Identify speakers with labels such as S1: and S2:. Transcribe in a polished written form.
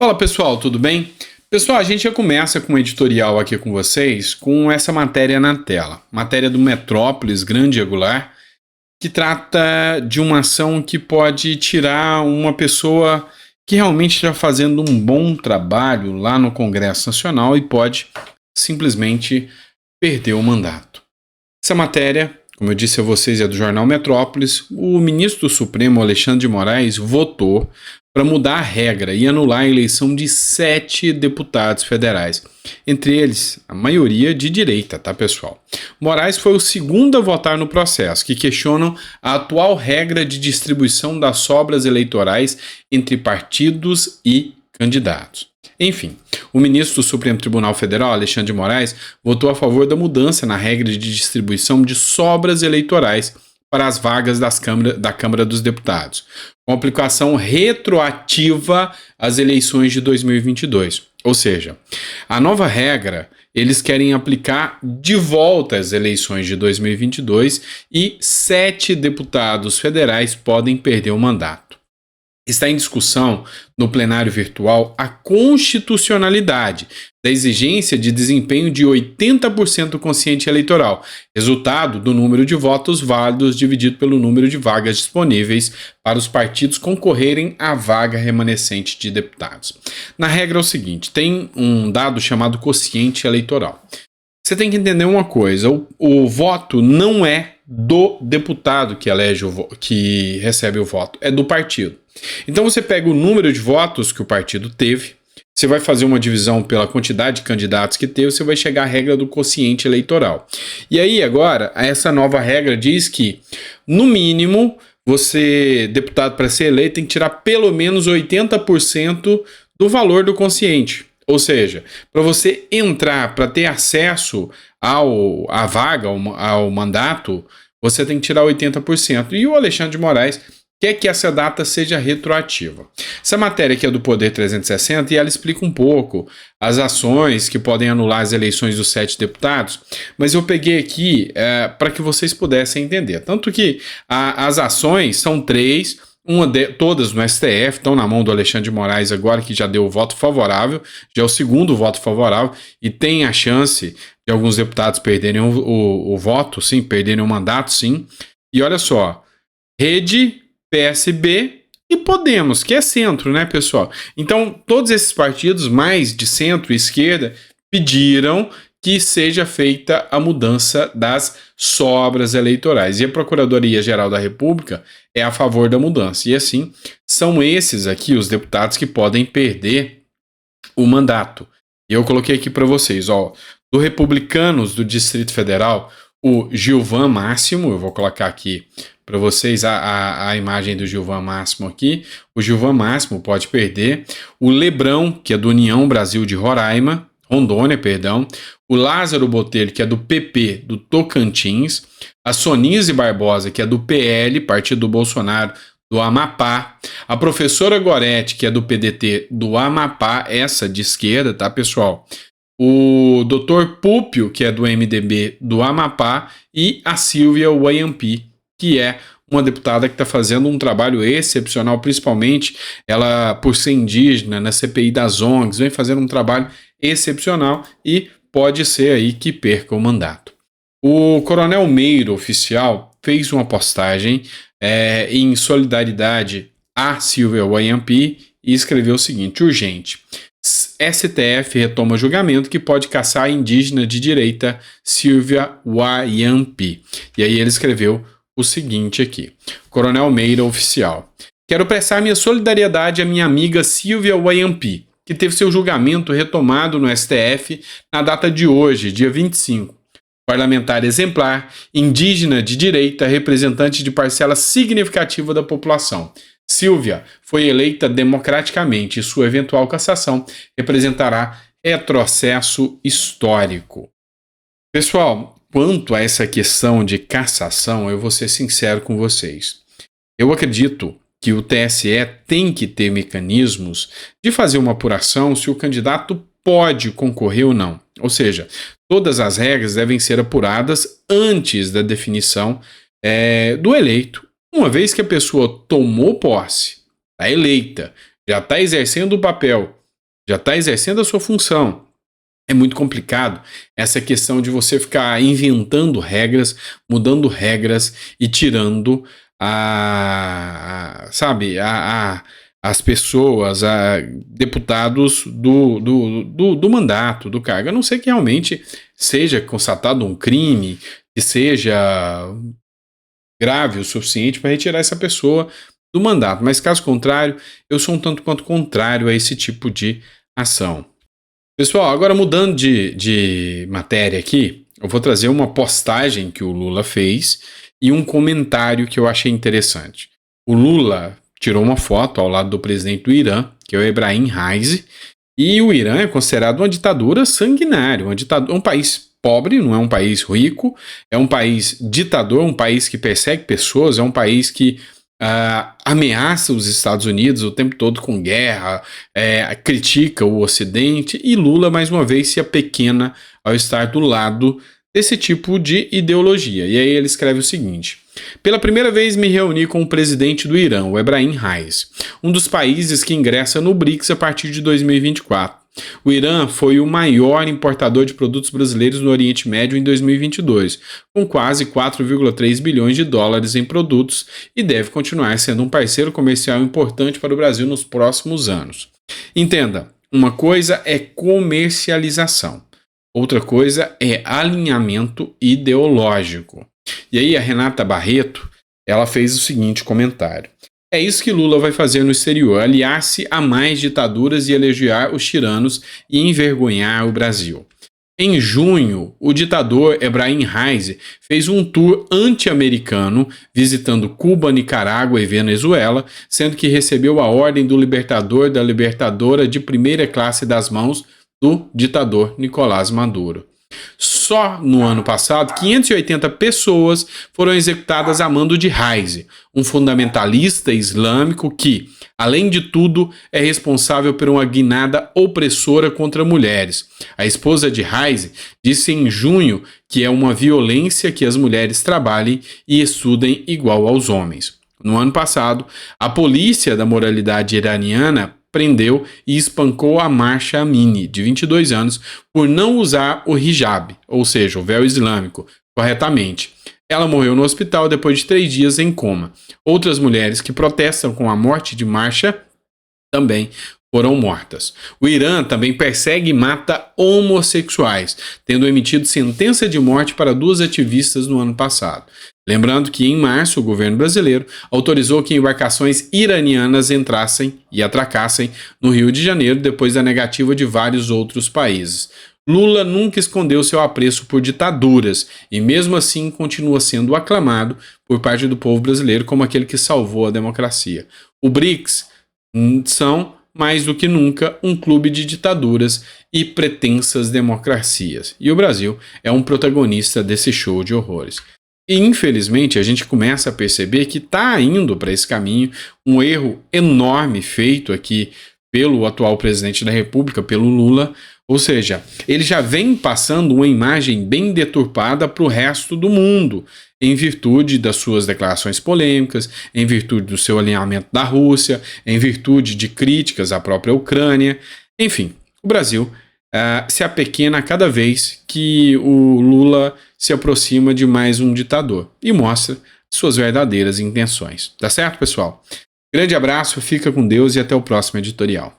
S1: Fala pessoal, tudo bem? Pessoal, a gente já começa com um editorial aqui com vocês com essa matéria na tela. Matéria do Metrópolis, grande e regular, que trata de uma ação que pode tirar uma pessoa que realmente está fazendo um bom trabalho lá no Congresso Nacional e pode simplesmente perder o mandato. Essa matéria, como eu disse a vocês, é do jornal Metrópolis. O ministro do Supremo, Alexandre de Moraes, votou para mudar a regra e anular a eleição de 7 deputados federais. Entre eles, a maioria de direita, tá, pessoal? Moraes foi o segundo a votar no processo, que questionam a atual regra de distribuição das sobras eleitorais entre partidos e candidatos. Enfim, o ministro do Supremo Tribunal Federal, Alexandre de Moraes, votou a favor da mudança na regra de distribuição de sobras eleitorais para as vagas da Câmara dos Deputados, com aplicação retroativa às eleições de 2022. Ou seja, a nova regra eles querem aplicar de volta às eleições de 2022 e 7 deputados federais podem perder o mandato. Está em discussão no plenário virtual a constitucionalidade da exigência de desempenho de 80% do quociente eleitoral, resultado do número de votos válidos dividido pelo número de vagas disponíveis para os partidos concorrerem à vaga remanescente de deputados. Na regra é o seguinte, tem um dado chamado quociente eleitoral. Você tem que entender uma coisa, o voto não é do deputado que elege que recebe o voto, é do partido. Então você pega o número de votos que o partido teve, você vai fazer uma divisão pela quantidade de candidatos que teve, você vai chegar à regra do quociente eleitoral. E aí agora, essa nova regra diz que, no mínimo, você, deputado para ser eleito, tem que tirar pelo menos 80% do valor do quociente. Ou seja, para você entrar, para ter acesso à vaga, ao mandato, você tem que tirar 80%. E o Alexandre de Moraes quer que essa data seja retroativa. Essa matéria aqui é do Poder 360 e ela explica um pouco as ações que podem anular as eleições dos 7 deputados, mas eu peguei aqui para que vocês pudessem entender. Tanto que as ações são 3, todas no STF, estão na mão do Alexandre de Moraes agora, que já deu o voto favorável, já é o segundo voto favorável, e tem a chance de alguns deputados perderem o voto, sim, perderem o mandato, sim. E olha só, Rede, PSB e Podemos, que é centro, né, pessoal? Então, todos esses partidos, mais de centro e esquerda, pediram que seja feita a mudança das sobras eleitorais. E a Procuradoria-Geral da República é a favor da mudança. E assim, são esses aqui os deputados que podem perder o mandato. E eu coloquei aqui para vocês, ó, do Republicanos do Distrito Federal, o Gilvan Máximo, eu vou colocar aqui para vocês a imagem do Gilvan Máximo aqui. O Gilvan Máximo pode perder. O Lebrão, que é do União Brasil de Rondônia, o Lázaro Botelho, que é do PP do Tocantins, a Sonise Barbosa, que é do PL, Partido do Bolsonaro, do Amapá, a professora Gorete, que é do PDT do Amapá, essa de esquerda, tá, pessoal? O Dr. Púpio, que é do MDB do Amapá, e a Silvia Wayampi, que é uma deputada que está fazendo um trabalho excepcional, principalmente ela, por ser indígena, na CPI das ONGs, vem fazendo um trabalho excepcional e pode ser aí que perca o mandato. O Coronel Meiro, oficial, fez uma postagem em solidariedade a Silvia Wayampi e escreveu o seguinte: urgente. STF retoma julgamento que pode caçar a indígena de direita Silvia Wayampi. E aí ele escreveu o seguinte aqui: Coronel Meira, oficial. Quero prestar minha solidariedade à minha amiga Silvia Wayampi, que teve seu julgamento retomado no STF na data de hoje, dia 25. Parlamentar exemplar, indígena de direita, representante de parcela significativa da população. Silvia foi eleita democraticamente e sua eventual cassação representará retrocesso histórico. Pessoal, quanto a essa questão de cassação, eu vou ser sincero com vocês. Eu acredito que o TSE tem que ter mecanismos de fazer uma apuração se o candidato pode concorrer ou não. Ou seja, todas as regras devem ser apuradas antes da definição do eleito. Uma vez que a pessoa tomou posse, está eleita, já está exercendo o papel já está exercendo a sua função. É muito complicado essa questão de você ficar inventando regras, mudando regras e tirando as pessoas, deputados do mandato, do cargo. A não ser que realmente seja constatado um crime, que seja grave o suficiente para retirar essa pessoa do mandato. Mas caso contrário, eu sou um tanto quanto contrário a esse tipo de ação. Pessoal, agora mudando de matéria aqui, eu vou trazer uma postagem que o Lula fez e um comentário que eu achei interessante. O Lula tirou uma foto ao lado do presidente do Irã, que é o Ebrahim Raisi, e o Irã é considerado uma ditadura sanguinária, um país pobre, não é um país rico, é um país ditador, um país que persegue pessoas, é um país que ameaça os Estados Unidos o tempo todo com guerra, critica o Ocidente, e Lula, mais uma vez, se apequena ao estar do lado desse tipo de ideologia. E aí ele escreve o seguinte: pela primeira vez me reuni com o presidente do Irã, o Ebrahim Raisi, um dos países que ingressa no BRICS a partir de 2024. O Irã foi o maior importador de produtos brasileiros no Oriente Médio em 2022, com quase 4,3 bilhões de dólares em produtos, e deve continuar sendo um parceiro comercial importante para o Brasil nos próximos anos. Entenda, uma coisa é comercialização, outra coisa é alinhamento ideológico. E aí a Renata Barreto, ela fez o seguinte comentário: é isso que Lula vai fazer no exterior, aliar-se a mais ditaduras e elogiar os tiranos e envergonhar o Brasil. Em junho, o ditador Ebrahim Raisi fez um tour anti-americano, visitando Cuba, Nicarágua e Venezuela, sendo que recebeu a ordem do libertador da libertadora de primeira classe das mãos do ditador Nicolás Maduro. Só no ano passado, 580 pessoas foram executadas a mando de Raisi, um fundamentalista islâmico que, além de tudo, é responsável por uma guinada opressora contra mulheres. A esposa de Raisi disse em junho que é uma violência que as mulheres trabalhem e estudem igual aos homens. No ano passado, a polícia da moralidade iraniana prendeu e espancou a Mahsa Amini, de 22 anos, por não usar o hijab, ou seja, o véu islâmico, corretamente. Ela morreu no hospital depois de 3 dias em coma. Outras mulheres que protestam com a morte de Mahsa também foram mortas. O Irã também persegue e mata homossexuais, tendo emitido sentença de morte para 2 ativistas no ano passado. Lembrando que, em março, o governo brasileiro autorizou que embarcações iranianas entrassem e atracassem no Rio de Janeiro depois da negativa de vários outros países. Lula nunca escondeu seu apreço por ditaduras e, mesmo assim, continua sendo aclamado por parte do povo brasileiro como aquele que salvou a democracia. O BRICS são, mais do que nunca, um clube de ditaduras e pretensas democracias. E o Brasil é um protagonista desse show de horrores. E, infelizmente, a gente começa a perceber que está indo para esse caminho, um erro enorme feito aqui pelo atual presidente da República, pelo Lula. Ou seja, ele já vem passando uma imagem bem deturpada para o resto do mundo, em virtude das suas declarações polêmicas, em virtude do seu alinhamento da Rússia, em virtude de críticas à própria Ucrânia. Enfim, o Brasil se apequena a cada vez que o Lula se aproxima de mais um ditador e mostra suas verdadeiras intenções. Tá certo, pessoal? Grande abraço, fica com Deus e até o próximo editorial.